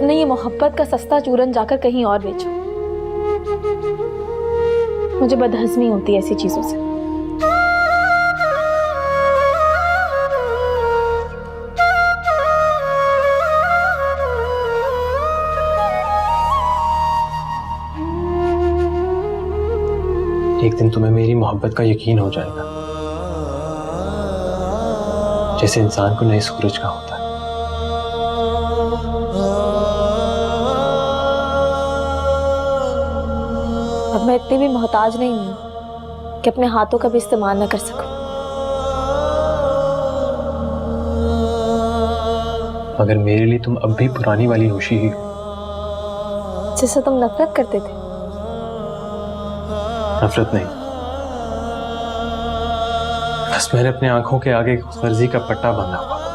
अपने ये मोहब्बत का सस्ता चूरन जाकर कहीं और बेचो। मुझे बदहजमी होती है ऐसी चीजों से। एक दिन तुम्हें मेरी मोहब्बत का यकीन हो जाएगा, जैसे इंसान को नए सूरज का होता है। अब मैं इतनी भी मोहताज नहीं हूं कि अपने हाथों का भी इस्तेमाल न कर सकूं। मगर मेरे लिए तुम अब भी पुरानी वाली नौशी ही हो, जिससे तुम नफरत करते थे। नफरत नहीं, बस मैंने अपनी आंखों के आगे खुदगर्जी का पट्टा बांधा हुआ था,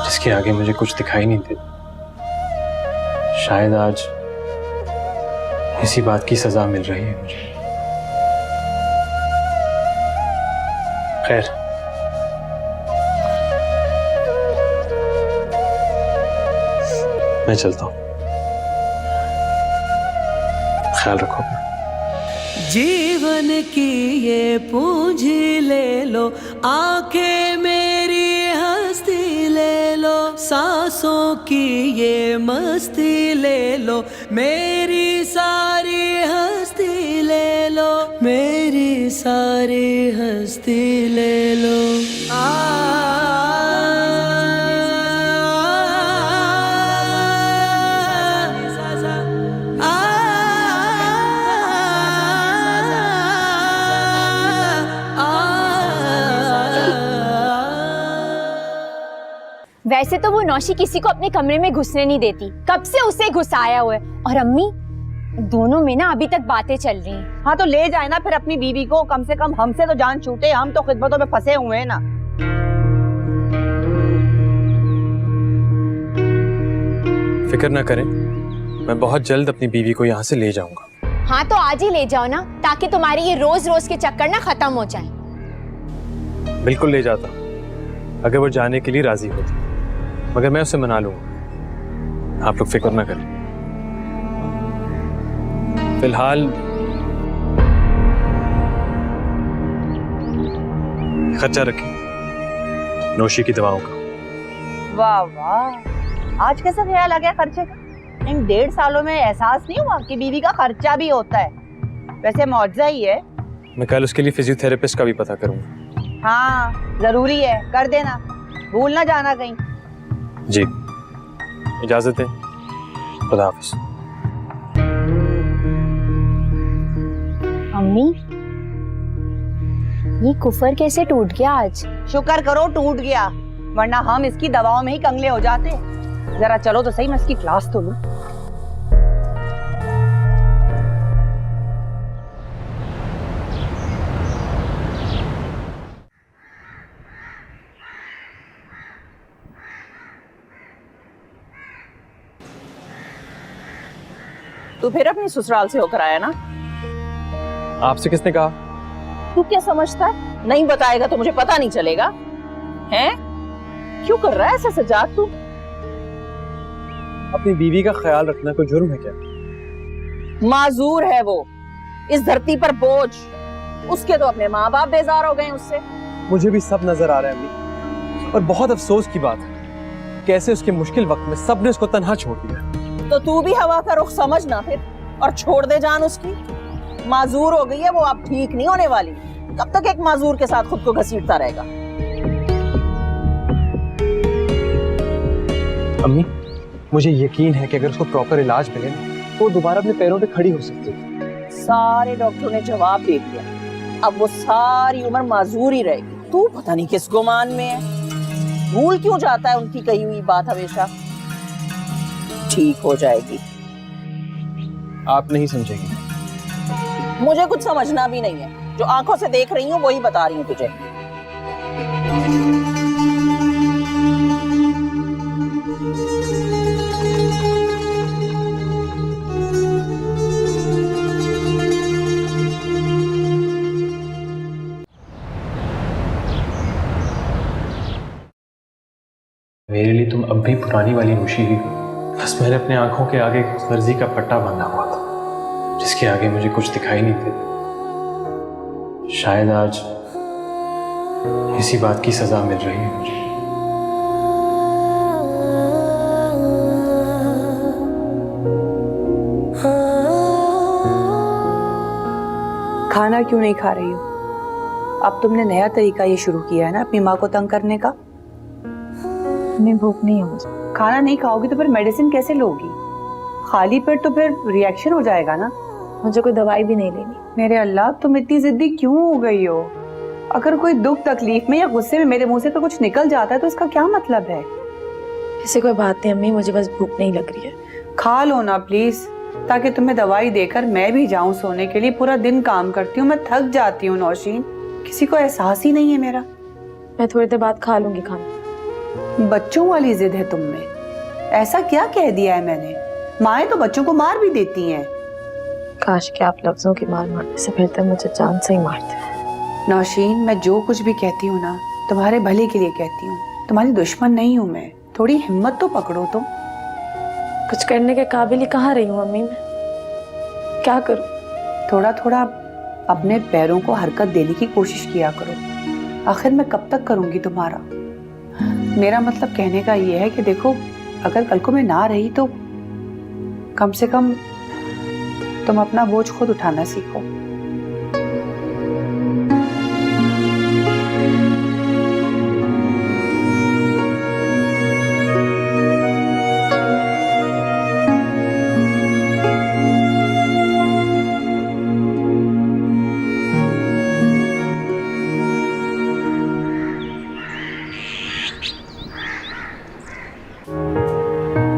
जिसके आगे मुझे कुछ दिखाई नहीं देता। शायद आज इसी बात की सजा मिल रही है मुझे। खैर, मैं चलता हूं, ख्याल रखो अपना। जीवन की ये पूंजी ले लो, आंखें मेरी हस्ती ले लो, सांसों की ये मस्ती ले लो, मेरी सारी हस्ती ले लो, मेरी सारी हस्ती ले लो। वैसे तो वो नौशी किसी को अपने कमरे में घुसने नहीं देती, कब से उसे घुसाया हुआ है। और अम्मी, दोनों में ना अभी तक बातें चल रही हैं। हाँ तो ले जाए ना फिर अपनी बीवी को, कम से कम हमसे तो जान छूटे, हम तो खिदमतों में फंसे हुए हैं ना। फिक्र ना करें, मैं बहुत जल्द अपनी बीवी को यहाँ से ले जाऊंगा। हाँ तो आज ही ले जाओ ना, ताकि तुम्हारे ये रोज रोज के चक्कर ना खत्म हो जाए। बिल्कुल ले जाता, अगर वो जाने के लिए राजी होती, मगर मैं उसे मना लूंगा। आप लोग फिक्र ना करें। फिलहाल खर्चा रखें नौशी की दवाओं का। वाह वाह, आज कैसा ख्याल आ गया खर्चे का? इन 1.5 सालों में एहसास नहीं हुआ कि बीवी का खर्चा भी होता है? वैसे मौजज़ा ही है। मैं कल उसके लिए फिजियोथेरेपिस्ट का भी पता करूंगा। हाँ जरूरी है, कर देना, भूल ना जाना कहीं। जी, इजाजत है, खुदा हाफिज। अम्मी, ये कुफर कैसे टूट गया आज? शुक्र करो टूट गया, वरना हम इसकी दवाओं में ही कंगले हो जाते। जरा चलो तो सही, मैं इसकी क्लास तो लूं। तू फिर अपनी ससुराल से होकर आया ना? आपसे किसने कहा? तू क्या समझता है, नहीं बताएगा तो मुझे पता नहीं चलेगा? हैं? क्यों कर रहा है ऐसा सजाद तू? अपनी बीवी का ख्याल रखना कोई जुर्म है क्या? माजूर है वो, इस धरती पर बोझ। उसके तो अपने माँ बाप बेजार हो गए उससे। मुझे भी सब नजर आ रहा है अम्मी, और बहुत अफसोस की बात है, कैसे उसके मुश्किल वक्त में सबने उसको तन्हा छोड़ दिया। तो तू भी हवा का रुख समझना फिर, और छोड़ दे जान उसकी। माजूर हो गई है वो, अब ठीक नहीं होने वाली। कब तक एक माजूर के साथ खुद को घसीटता रहेगा? अम्मी, मुझे यकीन है कि अगर उसको प्रॉपर इलाज मिले तो वो दोबारा अपने पैरों पे खड़ी हो सकती है। सारे डॉक्टरों ने जवाब दे दिया, अब वो सारी उम्र माजूर ही रहेगी। तू पता नहीं किस गुमान में है, भूल क्यों जाता है उनकी कही हुई बात हमेशा। ठीक हो जाएगी। आप नहीं समझेंगे। मुझे कुछ समझना भी नहीं है, जो आंखों से देख रही हूँ वही बता रही हूँ तुझे। मेरे लिए तुम अब भी पुरानी वाली नौशी ही हो। बस मैंने अपने आंखों के आगे फर्जी का पट्टा बांधा हुआ था, जिसके आगे मुझे कुछ दिखाई नहीं देता। शायद आज इसी बात की सजा मिल रही है मुझे। खाना क्यों नहीं खा रही हो? अब तुमने नया तरीका ये शुरू किया है ना अपनी माँ को तंग करने का। हमें भूख नहीं है मुझे। खाना नहीं खाओगी तो फिर मेडिसिन कैसे लोगी? खाली पेट तो फिर रिएक्शन हो जाएगा ना। मुझे कोई दवाई भी नहीं लेनी। मेरे अल्लाह, तुम इतनी जिद्दी क्यों हो गई हो? अगर कोई दुख तकलीफ में या गुस्से में मेरे मुंह से तो कुछ निकल जाता है तो इसका क्या मतलब है? ऐसी कोई बात नहीं अम्मी, मुझे बस भूख नहीं लग रही है। खा लो ना प्लीज, ताकि तुम्हें दवाई देकर मैं भी जाऊं सोने के लिए। पूरा दिन काम करती हूँ, मैं थक जाती हूँ नौशीन, किसी को एहसास ही नहीं है मेरा। मैं थोड़ी देर बाद खा लूंगी खाना। बच्चों वाली जिद है तुम में। ऐसा क्या कह दिया है मैंने? माएं तो बच्चों को मार भी देती हैं। काश कि आप लफ्जों की मार मारने से बेहतर मुझे जान से ही मारते। नौशीन, मैं जो कुछ भी कहती हूँ ना तुम्हारे भले के लिए कहती हूँ, तुम्हारी दुश्मन नहीं हूँ मैं। थोड़ी हिम्मत तो पकड़ो तुम। कुछ करने के काबिल ही कहाँ रही हूँ अम्मी मैं? क्या करूँ? थोड़ा थोड़ा अपने पैरों को हरकत देने की कोशिश किया करो। आखिर मैं कब तक करूंगी तुम्हारा? मेरा मतलब कहने का ये है कि देखो, अगर कल को मैं ना रही तो कम से कम तुम अपना बोझ खुद उठाना सीखो।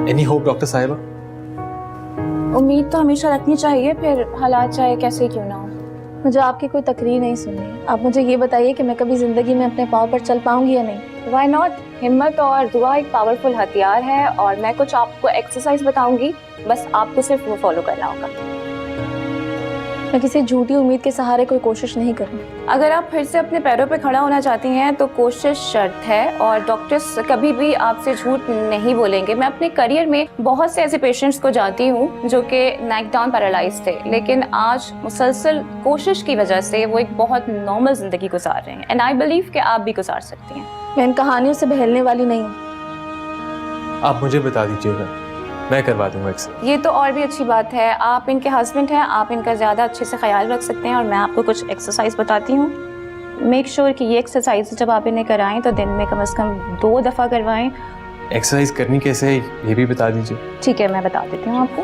एनी होप डॉक्टर साहिबा? उम्मीद तो हमेशा रखनी चाहिए, फिर हालात चाहे कैसे क्यों ना हो। मुझे आपकी कोई तकरीर नहीं सुननी है। आप मुझे ये बताइए कि मैं कभी जिंदगी में अपने पाँव पर चल पाऊंगी या नहीं? Why not? हिम्मत और दुआ एक पावरफुल हथियार है, और मैं कुछ आपको एक्सरसाइज बताऊंगी, बस आपको सिर्फ वो फॉलो करना होगा। मैं किसी झूठी उम्मीद के सहारे कोई कोशिश नहीं करूँगी। अगर आप फिर से अपने पैरों पे खड़ा होना चाहती हैं तो कोशिश शर्त है, और डॉक्टर्स कभी भी आपसे झूठ नहीं बोलेंगे। मैं अपने करियर में बहुत से ऐसे पेशेंट्स को जानती हूँ जो कि नेक डाउन पैरालाइज थे, लेकिन आज मुसलसल कोशिश की वजह से वो एक बहुत नॉर्मल जिंदगी गुजार रहे हैं। एंड आई बिलीव कि आप भी गुजार सकती हैं। मैं इन कहानियों से बहलने वाली नहीं हूँ। आप मुझे बता दीजिएगा, मैं करवा दूंगा एक्सरसाइज। ये तो और भी अच्छी बात है, आप इनके हस्बैंड हैं, आप इनका ज़्यादा अच्छे से ख्याल रख सकते हैं। और मैं आपको कुछ एक्सरसाइज बताती हूँ। मेक श्योर कि ये एक्सरसाइज जब आप इन्हें कराएं तो दिन में कम से कम 2 दफ़ा करवाएं। एक्सरसाइज करनी कैसे है ये भी बता दीजिए। ठीक है, मैं बता देती हूँ आपको।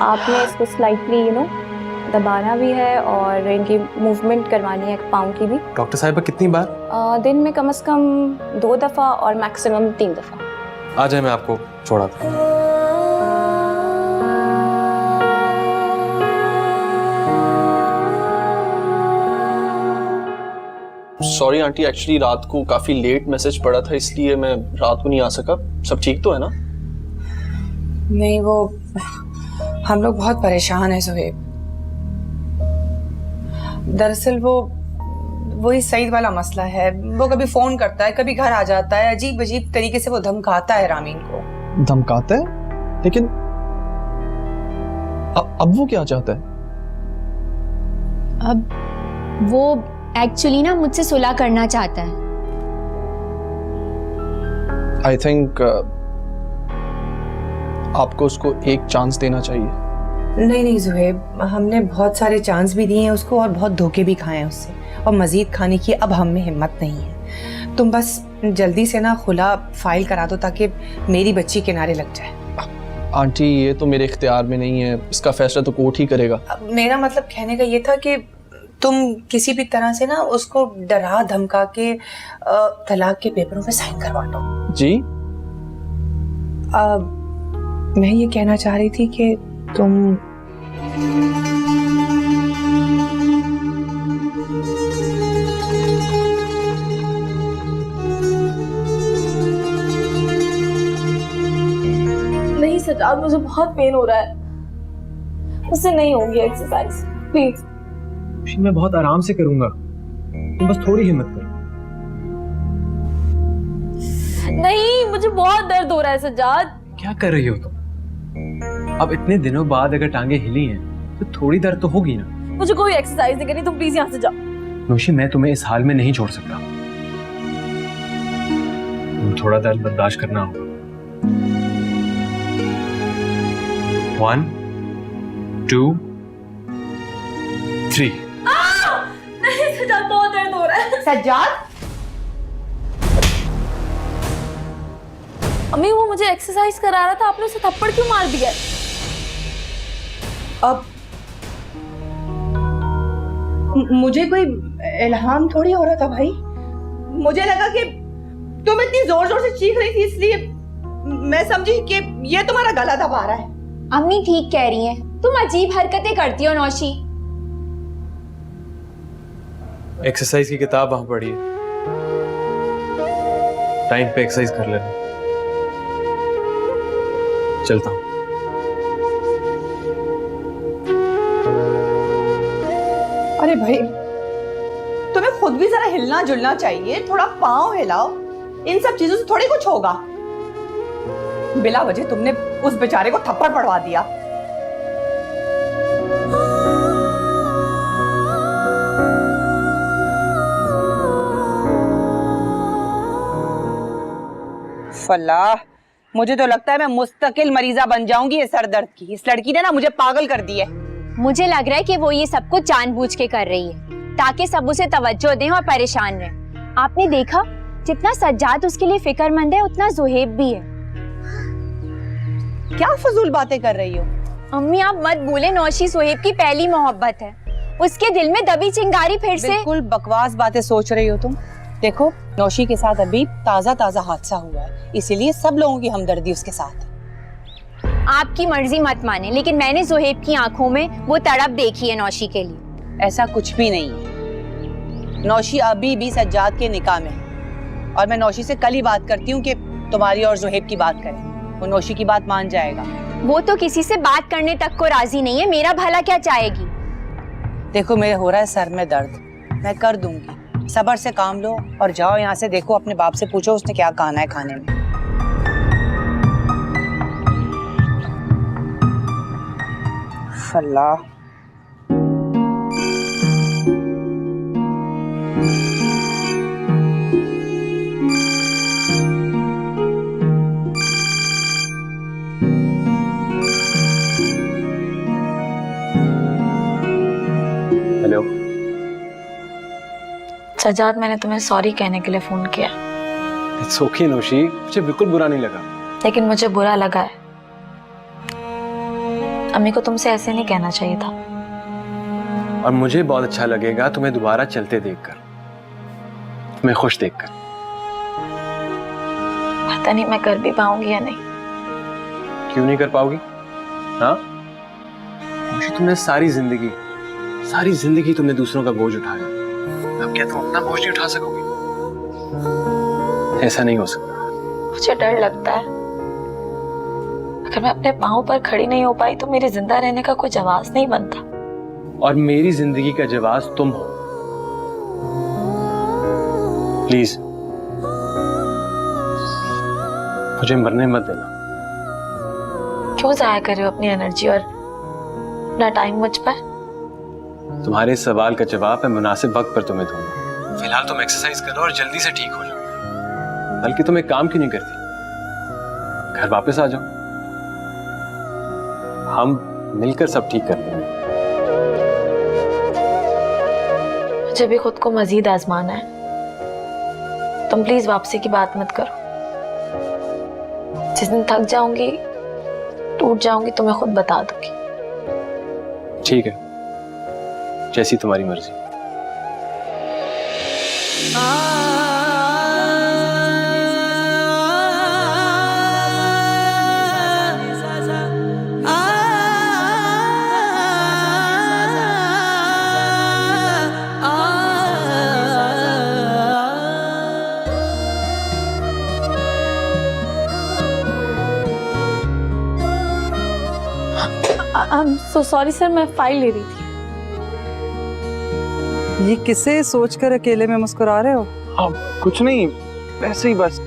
आपने इसको स्लाइटली दबाना भी है, और इनकी मूवमेंट करवानी है पाँव की भी। डॉक्टर साहिबा कितनी बार? दिन में कम से कम 2 दफ़ा और मैक्सिमम 3 दफ़ा। आ जाए, मैं आपको छोड़ा था। सॉरी आंटी, एक्चुअली रात को काफी लेट मैसेज पड़ा था, इसलिए मैं रात को नहीं आ सका। सब ठीक तो है ना? नहीं, वो हम लोग बहुत परेशान हैं सुहेब। दरअसल वो ही सईद वाला मसला है। वो कभी फोन करता है, कभी घर आ जाता है, अजीब अजीब तरीके से वो धमकाता है रामीन को। धमकाता है? लेकिन अब वो क्या चाहता है? अब वो एक्चुअली ना मुझसे सुलह करना चाहता है। आई थिंक आपको उसको एक चांस देना चाहिए। नहीं जुहेब, हमने बहुत सारे चांस भी दिए हैं उसको और बहुत धोखे भी खाए हैं उससे, और मजीद खाने की अब हम में हिम्मत नहीं है। तुम बस जल्दी से ना खुला फाइल करा दो ताकि मेरी बच्ची किनारे लग जाए। आंटी, ये तो मेरे इख्तियार में नहीं है, इसका फैसला तो कोर्ट ही करेगा। मेरा मतलब कहने का ये था कि तुम किसी भी तरह से ना उसको डरा धमका के तलाक के पेपरों पे साइन करवा दो। जी? मैं ये कहना चाह रही थी कि तुम नहीं सजाद, मुझे बहुत पेन हो रहा है, मुझसे नहीं होगी एक्सरसाइज, प्लीज। मैं बहुत आराम से करूंगा, तुम बस थोड़ी हिम्मत करो। नहीं, मुझे बहुत दर्द हो रहा है सज्जाद। क्या कर रही हो तुम? अब इतने दिनों बाद अगर टांगे हिली हैं तो थोड़ी दर्द तो होगी ना। मुझे कोई एक्सरसाइज नहीं करनी, तुम प्लीज यहाँ से जाओ। नौशी, मैं तुम्हें इस हाल में नहीं छोड़ सकता। तुम थोड़ा दर्द बर्दाश्त करना होगा। 1 2 3। नहीं सज्जाद, बहुत दर्द हो रहा है। सज्जाद, अम्मी वो मुझे एक्सरसाइज करा रहा था, आपने उसे थप्पड़ क्यों मार दिया? अब मुझे कोई इल्हाम थोड़ी हो रहा था भाई। मुझे लगा कि तुम इतनी जोर जोर से चीख रही थी, इसलिए मैं समझी कि ये तुम्हारा गला दबा रहा है। अम्मी ठीक कह रही हैं, तुम अजीब हरकतें करती हो नौशी। एक्सरसाइज की किताब वहां पढ़ी है, टाइम पे एक्सरसाइज कर लेना। चलता हूं। अरे भाई, तुम्हें खुद भी जरा हिलना जुलना चाहिए, थोड़ा पाँव हिलाओ। इन सब चीजों से थोड़ी कुछ होगा। बिला वजह तुमने उस बेचारे को थप्पड़ पड़वा दिया। फल्लाह, मुझे तो लगता है मैं मुस्तकिल मरीजा बन जाऊंगी ये सर दर्द की। इस लड़की ने ना मुझे पागल कर दी है। मुझे लग रहा है कि वो ये सब कुछ जानबूझ के कर रही है ताकि सब उसे तवज्जो दें और परेशान रहें। आपने देखा, जितना सज्जाद उसके लिए फिक्रमंद है उतना जुहेब भी है। क्या फजूल बातें कर रही हो? अम्मी आप मत भूले, नौशी सुहेब की पहली मोहब्बत है। उसके दिल में दबी चिंगारी फिर से। बिल्कुल बकवास बातें सोच रही हो तुम। देखो, नौशी के साथ अभी ताजा ताजा हादसा हुआ है, इसीलिए सब लोगों की हमदर्दी उसके साथ है। आपकी मर्जी मत माने, लेकिन मैंने जुहेब की आंखों में वो तड़प देखी है नौशी के लिए। ऐसा कुछ भी नहीं है। नौशी अभी भी सज्जाद के निकाह में है और मैं नौशी से कल ही बात करती हूँ कि तुम्हारी और जुहेब की बात करें। वो नौशी की बात मान जाएगा। वो तो किसी से बात करने तक को राजी नहीं है, मेरा भला क्या चाहेगी? देखो, मेरे हो रहा है सर में दर्द, मैं कर दूंगी। सब्र से काम लो और जाओ यहाँ से। देखो, अपने बाप से पूछो उसने क्या खाना है खाने में। अल्लाह, हेलो सज्जाद, मैंने तुम्हें सॉरी कहने के लिए फोन किया, इट्स ओके नौशी, मुझे बिल्कुल बुरा नहीं लगा। लेकिन मुझे बुरा लगा है। अम्मी को तुमसे ऐसे नहीं कहना चाहिए था। और मुझे बहुत अच्छा लगेगा तुम्हें दोबारा चलते देखकर, तुम्हें खुश देखकर। पता नहीं मैं कर भी पाऊंगी या नहीं। क्यों नहीं कर पाओगी? हाँ, तुमने सारी जिंदगी तुमने दूसरों का बोझ उठाया। अब क्या तुम अपना बोझ नहीं उठा सकोगी? ऐसा नहीं हो सकता। मुझे डर लगता है, अगर मैं अपने पाँव पर खड़ी नहीं हो पाई तो मेरे जिंदा रहने का कोई जवाब नहीं बनता। और मेरी जिंदगी का जवाब तुम हो। प्लीज मुझे मरने मत देना। क्यों जाया कर रहे हो अपनी एनर्जी और अपना टाइम मुझ पर? तुम्हारे सवाल का जवाब मैं मुनासिब वक्त पर तुम्हें दूंगा। फिलहाल तुम एक्सरसाइज करो और जल्दी से ठीक हो जाओ। बल्कि तुम एक काम क्यों नहीं करती, घर वापस आ जाओ, हम मिलकर सब ठीक कर लेंगे। मुझे भी खुद को मजीद आजमाना है। तुम प्लीज वापसी की बात मत करो। जिस दिन थक जाऊंगी, टूट जाऊंगी, तो मैं खुद बता दूंगी। ठीक है, जैसी तुम्हारी मर्जी। सो सॉरी सर, मैं फाइल ले रही थी। ये किसे सोचकर अकेले में मुस्कुरा रहे हो? कुछ नहीं, वैसे ही बस।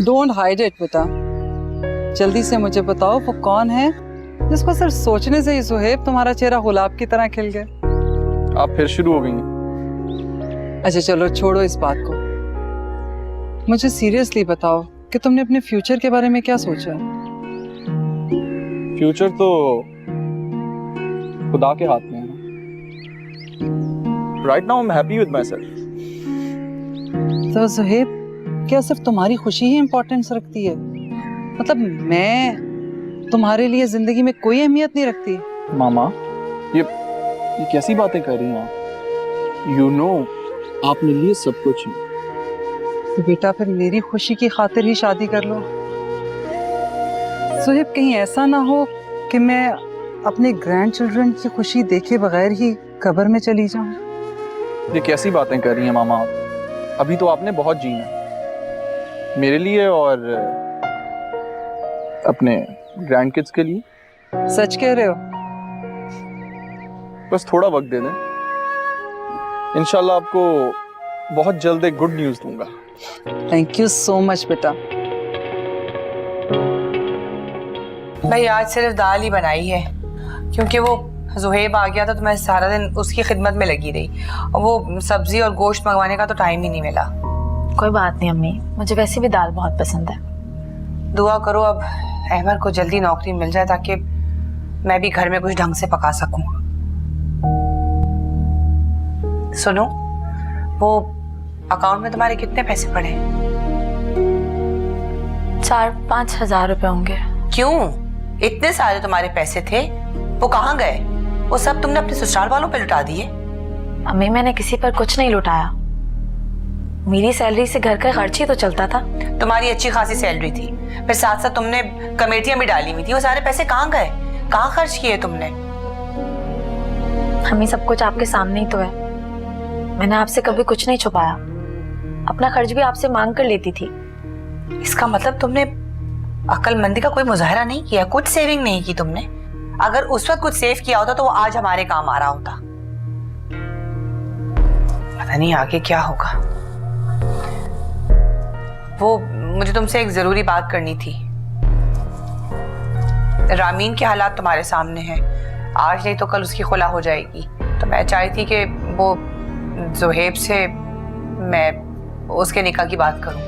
डोंट हाइड इट बेटा, जल्दी से मुझे बताओ वो कौन है जिसको सिर्फ सोचने से ही सुहेब तुम्हारा चेहरा गुलाब की तरह खिल गया। आप फिर शुरू हो गई हैं। अच्छा चलो छोड़ो इस बात को, मुझे सीरियसली बताओ कि तुमने अपने फ्यूचर के बारे में क्या सोचा है? फ्यूचर तो खुदा के हाथ में है। Right now I am happy with my self. तो सुहेब, क्या सिर्फ तुम्हारी खुशी ही इम्पोर्टेंस रखती है? मतलब मैं तुम्हारे लिए जिंदगी में कोई अहमियत नहीं रखती? मामा, ये कैसी बातें कर रही हैं आप? यू नो, आप मेरे लिए सब कुछ हैं। तो बेटा फिर मेरी खुशी की खातिर ही शादी कर लो। सुहेब, कहीं ऐसा ना हो कि मैं अपने ग्रैंड चिल्ड्रन की खुशी देखे बगैर ही कब्र में चली जाऊं। ये कैसी बातें कर रही हैं मामा आप? अभी तो आपने बहुत जीना मेरे लिए और अपने ग्रैंड किड्स के लिए। सच कह रहे हो? बस थोड़ा वक्त दे दें, इंशाल्लाह आपको बहुत जल्द एक गुड न्यूज़ दूंगा। थैंक यू सो मच बेटा। भाई आज सिर्फ दाल ही बनाई है क्योंकि वो जुहेब आ गया था तो मैं सारा दिन उसकी खिदमत में लगी रही और वो सब्जी और गोश्त मंगवाने का तो टाइम ही नहीं मिला। कोई बात नहीं अम्मी, मुझे वैसे भी दाल बहुत पसंद है। दुआ करो अब अहमर को जल्दी नौकरी मिल जाए ताकि मैं भी घर में कुछ ढंग से पका सकूं। सुनो, वो अकाउंट में तुम्हारे कितने पैसे पड़े हैं? 4-5 हजार रुपए होंगे। क्यों इतने सारे तुम्हारे पैसे थे, वो कहाँ गए? वो सब तुमने अपने ससुराल वालों पे लुटा दिए? अम्मी मैंने किसी पर कुछ नहीं लुटाया, मेरी सैलरी से घर का खर्च ही तो चलता था। तुम्हारी अच्छी खासी सैलरी थी, फिर साथ साथ तुमने कमेटियां भी डाली हुई थी, वो सारे पैसे कहाँ गए? कहाँ खर्च किए तुमने? हमें सब कुछ आपके सामने ही तो है, मैंने आपसे कभी कुछ नहीं छुपाया, अपना खर्च भी आपसे मांग कर लेती थी। इसका मतलब तुमने अक्लमंदी का कोई मुजाहरा नहीं किया, कुछ सेविंग नहीं की तुमने। अगर उस वक्त कुछ सेव किया होता तो वो आज हमारे काम आ रहा होता। पता नहीं आगे क्या होगा। वो मुझे तुमसे एक जरूरी बात करनी थी। रामीन के हालात तुम्हारे सामने हैं, आज नहीं तो कल उसकी खुला हो जाएगी, तो मैं चाहती थी कि वो जुहेब से मैं उसके निकाह की बात करूं।